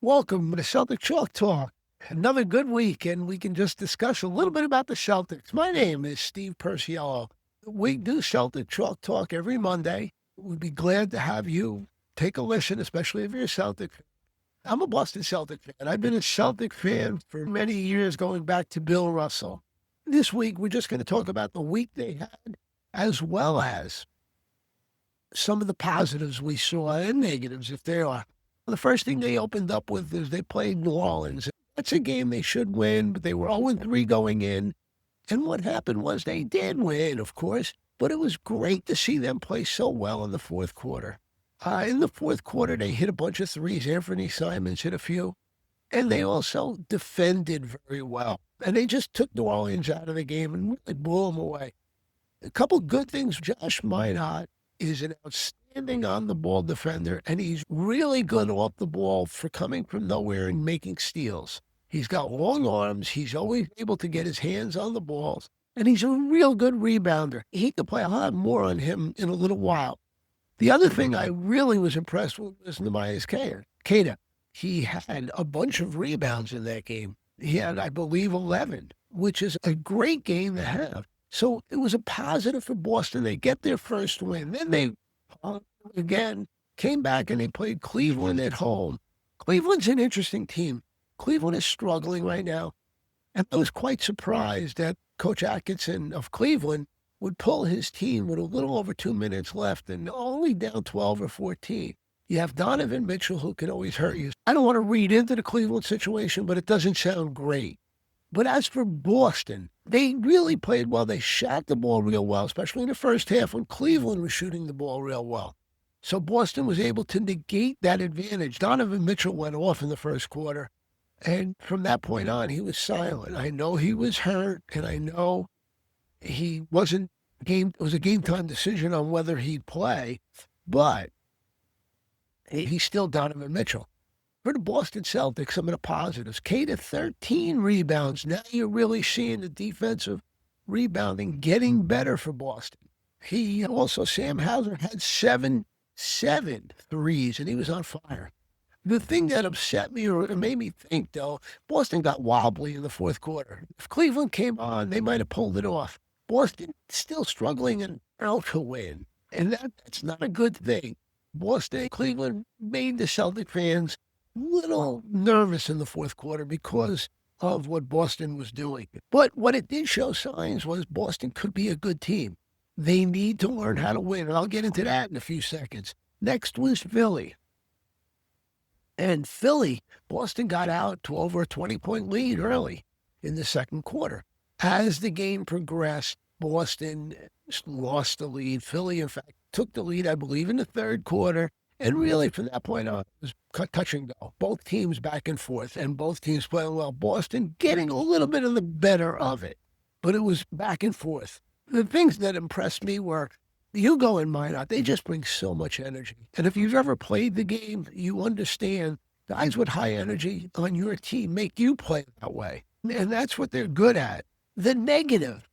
Welcome to Celtic Chalk Talk. Another good week, and we can just discuss a little bit about the Celtics. My name is Steve Perillo. We do Celtic Chalk Talk every Monday. We'd be glad to have you take a listen, especially if you're a Celtic fan. I'm a Boston Celtic fan. I've been a Celtic fan for many years, going back to Bill Russell. This week, we're just going to talk about the week they had, as well as some of the positives we saw and negatives, if there are. The first thing they opened up with is they played New Orleans. That's a game they should win, but they were 0-3 going in. And what happened was they did win, of course, but it was great to see them play so well in the fourth quarter. In the fourth quarter, they hit a bunch of threes. Anthony Simons hit a few, and they also defended very well. And they just took New Orleans out of the game and really blew them away. A couple good things. Josh Minot is an outstanding on-the-ball defender, and he's really good off the ball for coming from nowhere and making steals. He's got long arms. He's always able to get his hands on the balls, and he's a real good rebounder. He could play a lot more on him in a little while. The other thing I really was impressed with was NES Kda. He had a bunch of rebounds in that game. He had, I believe, 11, which is a great game to have. So it was a positive for Boston. They get their first win. Then they, again, came back and they played Cleveland at home. Cleveland's an interesting team. Cleveland is struggling right now. And I was quite surprised that Coach Atkinson of Cleveland would pull his team with a little over 2 minutes left and only down 12 or 14. You have Donovan Mitchell, who can always hurt you. I don't want to read into the Cleveland situation, but it doesn't sound great. But as for Boston, they really played well. They shot the ball real well, especially in the first half when Cleveland was shooting the ball real well. So Boston was able to negate that advantage. Donovan Mitchell went off in the first quarter, and from that point on, he was silent. I know he was hurt, and I know he wasn't game. It was a game time decision on whether he'd play, but he's still Donovan Mitchell. For the Boston Celtics, some of the positives. Kda, 13 rebounds. Now you're really seeing the defensive rebounding getting better for Boston. He also, Sam Hauser had seven threes, and he was on fire. The thing that upset me or made me think, though, Boston got wobbly in the fourth quarter. If Cleveland came on, they might have pulled it off. Boston still struggling and out to win, and that's not a good thing. Boston, Cleveland made the Celtic fans little nervous in the fourth quarter because of what Boston was doing. But what it did show signs was Boston could be a good team. They need to learn how to win, and I'll get into that in a few seconds. Next was Philly. And Philly, Boston got out to over a 20-point lead early in the second quarter. As the game progressed, Boston lost the lead. Philly, in fact, took the lead, I believe, in the third quarter. And really, from that point on, it was touch and go. Both teams back and forth, and both teams playing well. Boston getting a little bit of the better of it, but it was back and forth. The things that impressed me were Hugo and Minot. They just bring so much energy. And if you've ever played the game, you understand guys with high energy on your team make you play that way. And that's what they're good at. The negative.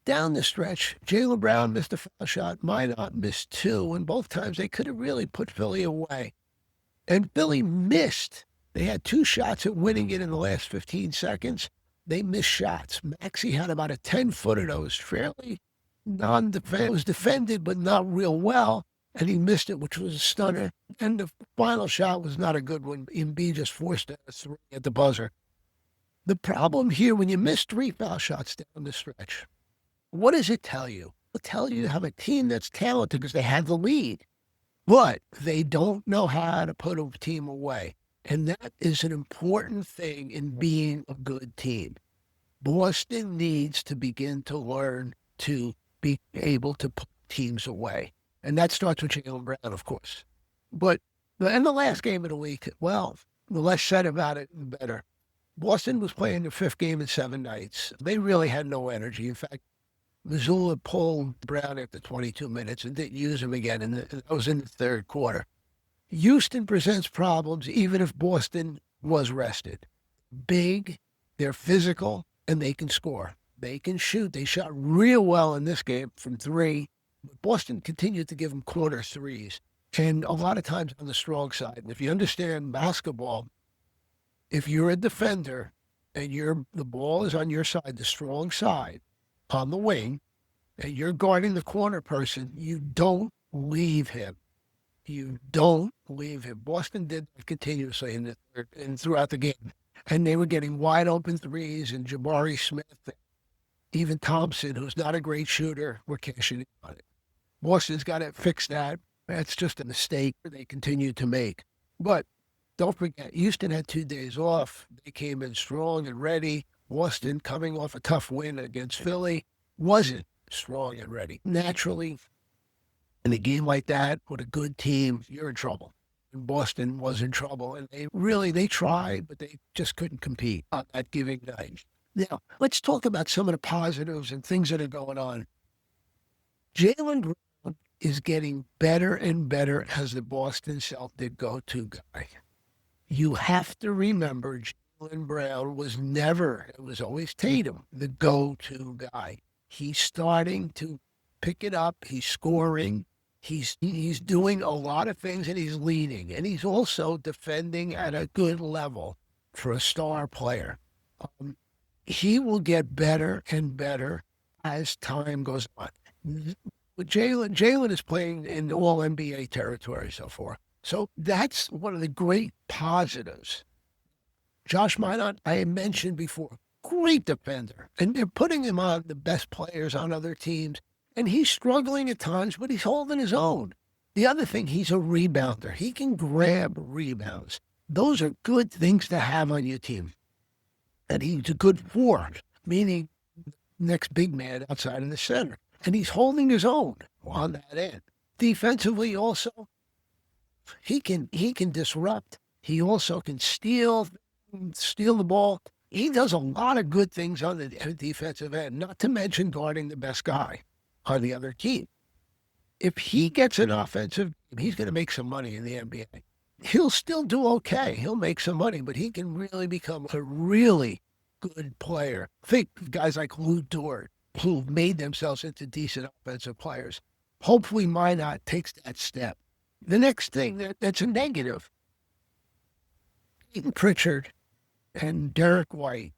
Down the stretch, Jalen Brown missed a foul shot. Minot missed two, and both times they could have really put Philly away. And Philly missed. They had two shots at winning it in the last 15 seconds. They missed shots. Maxey had about a 10-footer that was fairly non-defended. It was defended, but not real well, and he missed it, which was a stunner. And the final shot was not a good one. Embiid just forced a three at the buzzer. The problem here, when you miss three foul shots down the stretch, what does it tell you? It'll tell you have a team that's talented because they had the lead, but they don't know how to put a team away. And that is an important thing in being a good team. Boston needs to begin to learn to be able to put teams away. And that starts with Jalen Brown, of course. But in the last game of the week, well, the less said about it, the better. Boston was playing their fifth game in 7 nights. They really had no energy. In fact, Missoula pulled Brown after 22 minutes and didn't use him again, and that was in the third quarter. Houston presents problems even if Boston was rested. Big, they're physical, and they can score. They can shoot. They shot real well in this game from three. But Boston continued to give them corner threes, and a lot of times on the strong side. And if you understand basketball, If you're a defender and the ball is on your side, the strong side, on the wing, and you're guarding the corner person, you don't leave him. You don't leave him. Boston did that continuously in the third and throughout the game. And they were getting wide open threes, and Jabari Smith, even Thompson, who's not a great shooter, were cashing in on it. Boston's got to fix that. That's just a mistake they continue to make. But don't forget, Houston had 2 days off. They came in strong and ready. Boston, coming off a tough win against Philly, wasn't strong and ready. Naturally, in a game like that with a good team, you're in trouble. And Boston was in trouble, and they tried, but they just couldn't compete on that giving night. Now, let's talk about some of the positives and things that are going on. Jalen Brown is getting better and better as the Boston Celtic go-to guy. You have to remember Jalen Brown was never, it was always Tatum, the go-to guy. He's starting to pick it up. He's scoring. He's doing a lot of things, and he's leading. And he's also defending at a good level for a star player. He will get better and better as time goes on. With Jalen is playing in all NBA territory so far. So that's one of the great positives. Josh Minot, I had mentioned before, great defender. And they're putting him on the best players on other teams. And he's struggling at times, but he's holding his own. The other thing, he's a rebounder. He can grab rebounds. Those are good things to have on your team. And he's a good forward, meaning next big man outside of the center. And he's holding his own on that end. Defensively also, he can disrupt. He also can steal the ball. He does a lot of good things on the defensive end, not to mention guarding the best guy on the other team. If he gets an offensive, he's going to make some money in the NBA. He'll still do okay. He'll make some money, but he can really become a really good player. Think of guys like Lou Dort, who've made themselves into decent offensive players. Hopefully Minot takes that step. The next thing that's a negative, Payton Pritchard and Derek White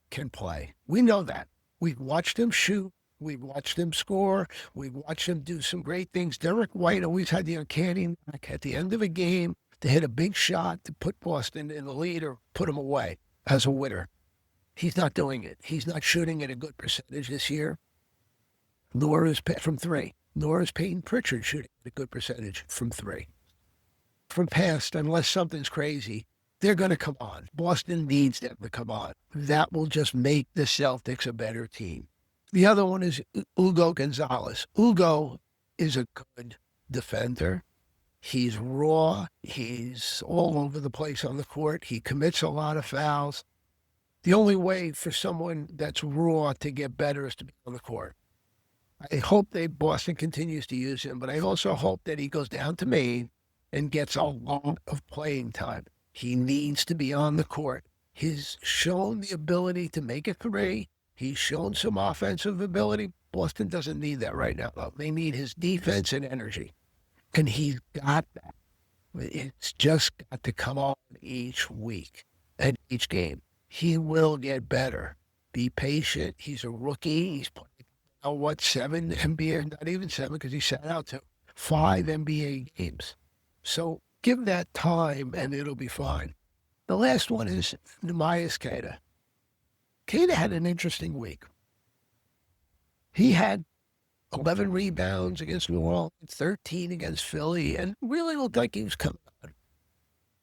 can play. We know that. We've watched him shoot. We've watched him score. We've watched him do some great things. Derek White always had the uncanny knack at the end of a game to hit a big shot to put Boston in the lead or put him away as a winner. He's not doing it. He's not shooting at a good percentage this year, nor is from three. Nor is Payton Pritchard shooting at a good percentage from three. From past, unless something's crazy, they're going to come on. Boston needs them to come on. That will just make the Celtics a better team. The other one is Hugo Gonzalez. Hugo is a good defender. He's raw. He's all over the place on the court. He commits a lot of fouls. The only way for someone that's raw to get better is to be on the court. I hope Boston continues to use him, but I also hope that he goes down to Maine and gets a lot of playing time. He needs to be on the court. He's shown the ability to make a three. He's shown some offensive ability. Boston doesn't need that right now, though. They need his defense and energy. And he's got that. It's just got to come on each week and each game. He will get better. Be patient. He's a rookie. He's playing, 7 NBA, not even 7 because he sat out to 5 NBA games. So give that time and it'll be fine. The last one is NES Kda. Kda had an interesting week. He had 11 rebounds against New Orleans, 13 against Philly, and really looked like he was coming on.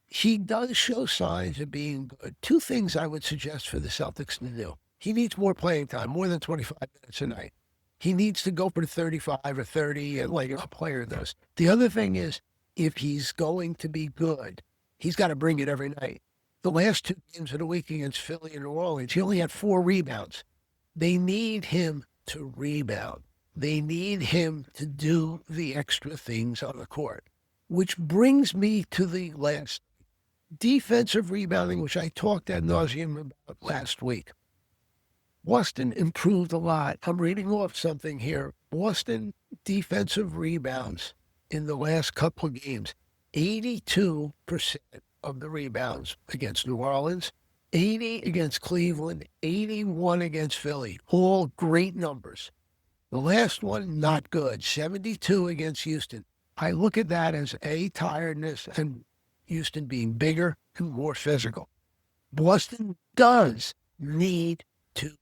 He does show signs of being good. 2 things I would suggest for the Celtics to do. He needs more playing time, more than 25 minutes a night. He needs to go for 35 or 30 like a player does. The other thing is, if he's going to be good, he's got to bring it every night. The last 2 games of the week against Philly and New Orleans, he only had 4 rebounds. They need him to rebound. They need him to do the extra things on the court, which brings me to the last defensive rebounding, which I talked ad nauseum about last week. Boston improved a lot. I'm reading off something here. Boston defensive rebounds in the last couple of games, 82% of the rebounds against New Orleans, 80 against Cleveland, 81 against Philly. All great numbers. The last one, not good. 72 against Houston. I look at that as tiredness and Houston being bigger and more physical. Boston does need to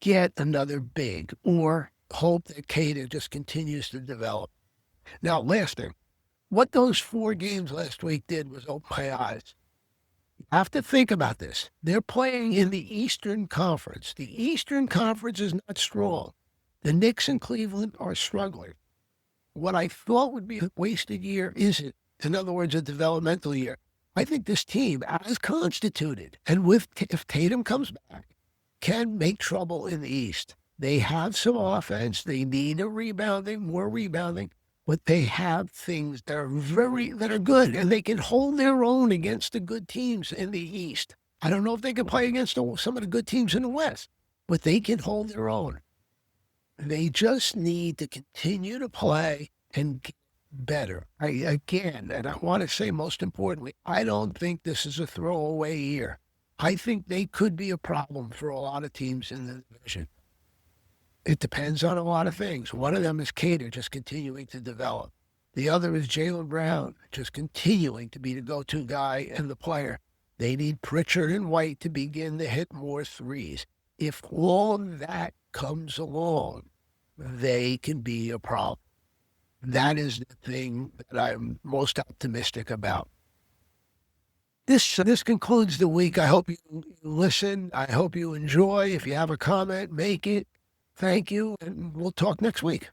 get another big or hope that Kda just continues to develop. Now, last thing, what those 4 games last week did was open my eyes. You have to think about this. They're playing in the Eastern Conference. The Eastern Conference is not strong. The Knicks and Cleveland are struggling. What I thought would be a wasted year isn't. In other words, a developmental year. I think this team, as constituted, and if Tatum comes back, can make trouble in the East. They have some offense. They need more rebounding, but they have things that are good, and they can hold their own against the good teams in the East. I don't know if they can play against some of the good teams in the West, but they can hold their own. They just need to continue to play and get better. And I want to say most importantly, I don't think this is a throwaway year. I think they could be a problem for a lot of teams in the division. It depends on a lot of things. One of them is Kda just continuing to develop. The other is Jalen Brown just continuing to be the go-to guy and the player. They need Pritchard and White to begin to hit more threes. If all that comes along, they can be a problem. That is the thing that I'm most optimistic about. This concludes the week. I hope you listen. I hope you enjoy. If you have a comment, make it. Thank you, and we'll talk next week.